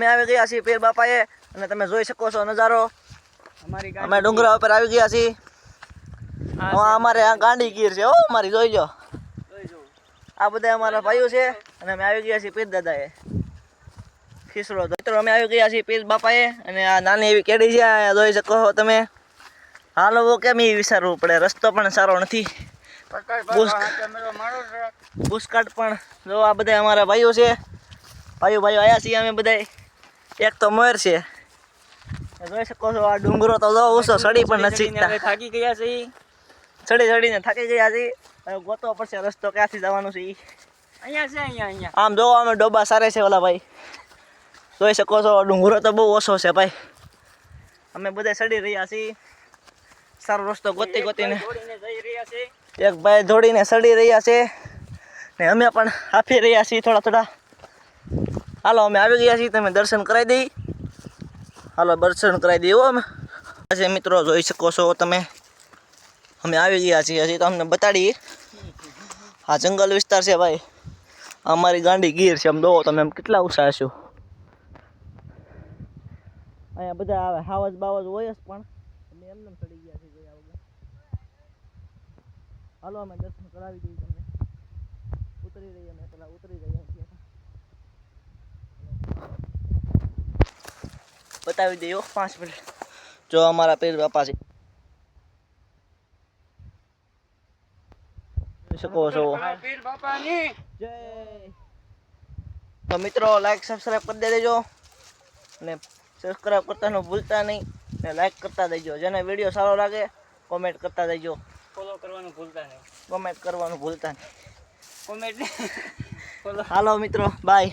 અમે આવી ગયા છીએ પીર બાપાએ અને તમે જોઈ શકો છો નજારો અમે ડુંગરા ઉપર આવી ગયા છીએ અમારે આ ગાંડી ગીર છે હો અમારી જોઈ લો આ બધા અમારા ભાઈઓ છે અને અમે આવી ગયા છીએ પીર દાદાએ ખીસડો મિત્રો અમે આવી ગયા છીએ પીર બાપાએ અને આ નાની એવી કેડી છે આ જોઈ શકો છો તમે હાલવો કેમ એ વિચારવું પડે રસ્તો પણ સારો નથી પુષ્કાટ પણ જો આ બધા અમારા ભાઈઓ છે ભાઈઓ આવ્યા છીએ અમે બધા એક તો મોર છે જોઈ શકો છો આ ડુંગરો તો જો ઊંચો સડી પણ નથી થાકી ગયા છે ચડીને થાકી ગયા છે હવે ગોતવો પડશે રસ્તો ક્યાંથી જવાનું છે અહીંયા આમ જો અમે ડોબા સારે છે ઓલા ભાઈ જોઈ શકો છો ડુંગરો તો બહુ ઓછો છે ભાઈ અમે બધા ચડી રહ્યા છીએ સારો રસ્તો ગોતીને એક ભાઈ દોડીને ચડી રહ્યા છે ને અમે પણ હાફી રહ્યા છીએ થોડા હાલો અમે આવી ગયા છીએ તમે દર્શન કરાવી દઈ હાલો દર્શન કરાવી દઈએ અમે આજે મિત્રો જોઈ શકો છો તમે અમે આવી ગયા છીએ હજી તો અમને બતાડીએ આ જંગલ વિસ્તાર છે ભાઈ અમારી ગાંડી ગીર છે આમ દો તમે કેટલા ઉત્સાહ છો અહીંયા બધા આવે હાવજ બાવજ હોય જ પણ અમે એમને ચડી ગયા છીએ ગયા વગર હાલો અમે દર્શન કરાવી દઈએ તમને ઉતરી રહીએ અમે પેલા ઉતરી રહ્યા છીએ બતાવી દઈએ 5 મિનિટ જો અમારા પીર બાપા છે શકો છો પીર બાપાની જય તો મિત્રો લાઈક સબસ્ક્રાઇબ કરી દેજો અને સબસ્ક્રાઇબ કરતાનું ભૂલતા નહીં ને લાઈક કરતા દેજો જેને વિડીયો સારો લાગે કોમેન્ટ કરતા દેજો ફોલો કરવાનું ભૂલતા નહીં કોમેન્ટ કરવાનું ભૂલતા નહીં કોમેન્ટ હાલો મિત્રો બાય